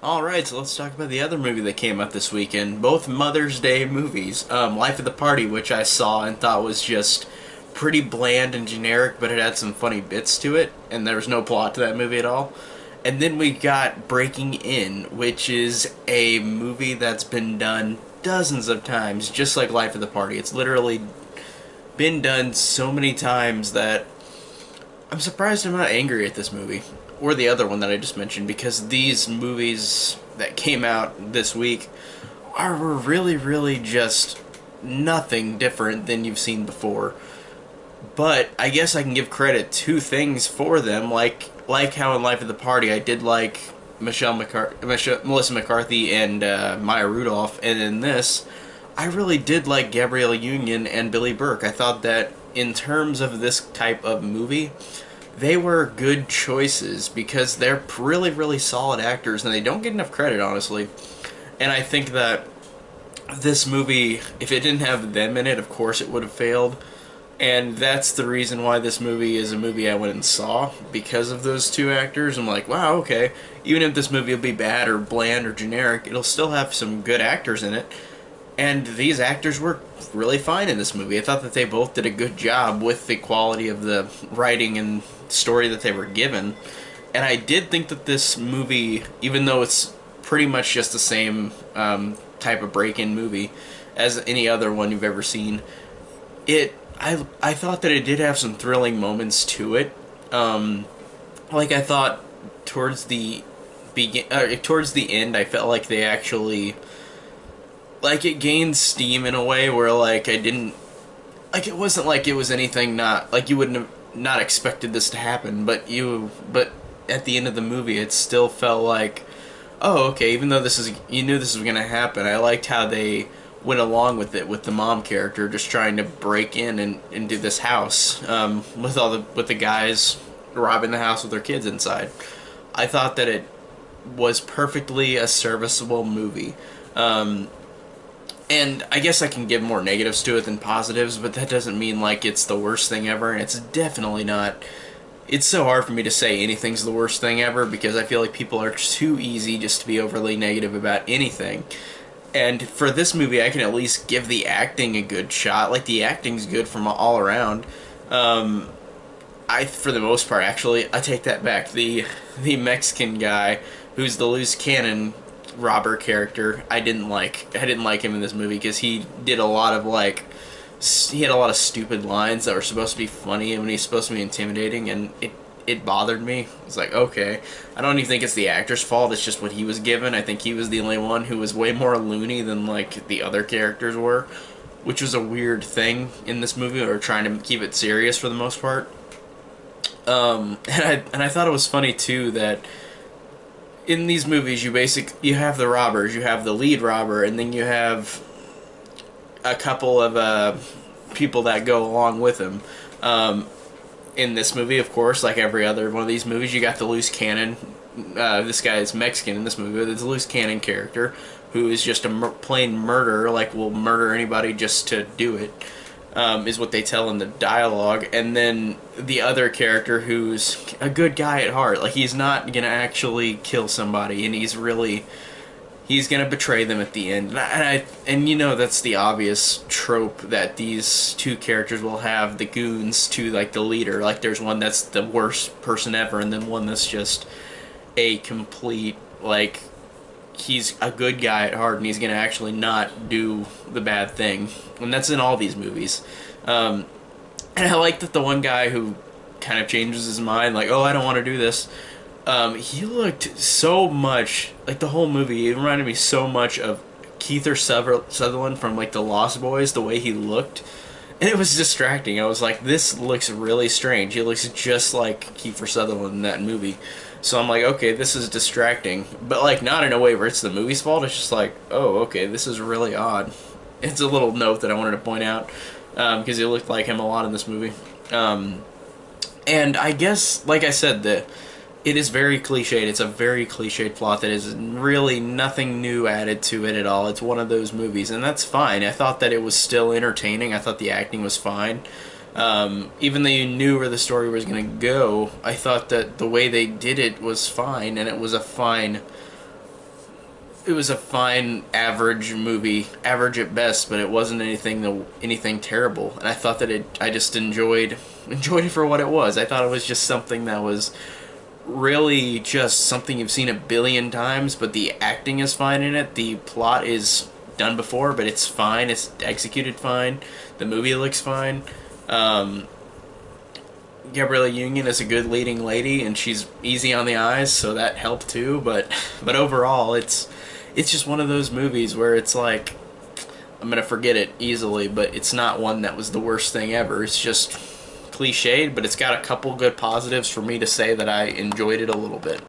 Alright, so let's talk about the other movie that came out this weekend. Both Mother's Day movies. Life of the Party, which I saw and thought was just pretty bland and generic, but it had some funny bits to it, and there was no plot to that movie at all. And then we got Breaking In, which is a movie that's been done dozens of times, just like Life of the Party. It's literally been done so many times that I'm surprised I'm not angry at this movie or the other one that I just mentioned, because these movies that came out this week were really, really just nothing different than you've seen before. But I guess I can give credit to things for them, like how in Life of the Party I did like Melissa McCarthy and Maya Rudolph, and in this I really did like Gabrielle Union and Billy Burke. I thought that in terms of this type of movie, they were good choices because they're really, really solid actors and they don't get enough credit, honestly. And I think that this movie, if it didn't have them in it, of course it would have failed. And that's the reason why this movie is a movie I went and saw, because of those two actors. I'm like, wow, okay. Even if this movie will be bad or bland or generic, it'll still have some good actors in it. And these actors were really fine in this movie. I thought that they both did a good job with the quality of the writing and story that they were given. And I did think that this movie, even though it's pretty much just the same type of break-in movie as any other one you've ever seen, I thought that it did have some thrilling moments to it. Like I thought towards the towards the end, I felt like they actually, like, it gained steam in a way where, like, I didn't, like, it wasn't like it was anything not, like, you wouldn't have not expected this to happen, but at the end of the movie it still felt like, oh, okay, even though you knew this was gonna happen. I liked how they went along with it, with the mom character just trying to break in and into this house, with the guys robbing the house with their kids inside. I thought that it was perfectly a serviceable movie. And I guess I can give more negatives to it than positives, but that doesn't mean like it's the worst thing ever, and it's definitely not. It's so hard for me to say anything's the worst thing ever because I feel like people are too easy just to be overly negative about anything. And for this movie, I can at least give the acting a good shot. Like, the acting's good from all around. For the most part, actually, I take that back. The Mexican guy, who's the loose cannon robber character, I didn't like. I didn't like him in this movie because he did a lot of, like, he had a lot of stupid lines that were supposed to be funny and when he's supposed to be intimidating, and it bothered me. It's like, okay, I don't even think it's the actor's fault, it's just what he was given. I think he was the only one who was way more loony than, like, the other characters were, which was a weird thing in this movie. They were trying to keep it serious for the most part. And I thought it was funny, too, that in these movies you have the robbers, you have the lead robber, and then you have a couple of people that go along with him. In this movie, of course, like every other one of these movies, you got the loose cannon. This guy is Mexican in this movie, but it's a loose cannon character who is just a plain murderer, like will murder anybody just to do it, is what they tell in the dialogue. And then the other character who's a good guy at heart, like he's not gonna actually kill somebody, and he's gonna betray them at the end. And you know, that's the obvious trope that these two characters will have, the goons to, like, the leader. Like, there's one that's the worst person ever, and then one that's just a complete, like, he's a good guy at heart and he's gonna actually not do the bad thing. And that's in all these movies. And I like that the one guy who kind of changes his mind, like, oh, I don't want to do this, he looked so much like the whole movie. It reminded me so much of Kiefer Sutherland from, like, the Lost Boys, the way he looked, and it was distracting. I was like, this looks really strange. He looks just like Kiefer Sutherland in that movie. So I'm like, okay, this is distracting, but, like, not in a way where it's the movie's fault. It's just like, oh, okay, this is really odd. It's a little note that I wanted to point out, because he looked like him a lot in this movie. And I guess, like I said, it is very cliched. It's a very cliched plot that is really nothing new added to it at all. It's one of those movies, and that's fine. I thought that it was still entertaining. I thought the acting was fine. Even though you knew where the story was going to go, I thought that the way they did it was fine, and it was a fine It was a fine, average movie, average at best, but it wasn't anything terrible. And I thought that I just enjoyed it for what it was. I thought it was just something that was really just something you've seen a billion times, but the acting is fine in it. The plot is done before, but it's fine. It's executed fine. The movie looks fine. Um, Gabriella Union is a good leading lady, and she's easy on the eyes, so that helped too. But overall, it's just one of those movies where it's like I'm gonna forget it easily, but it's not one that was the worst thing ever. It's just cliched, but it's got a couple good positives for me to say that I enjoyed it a little bit.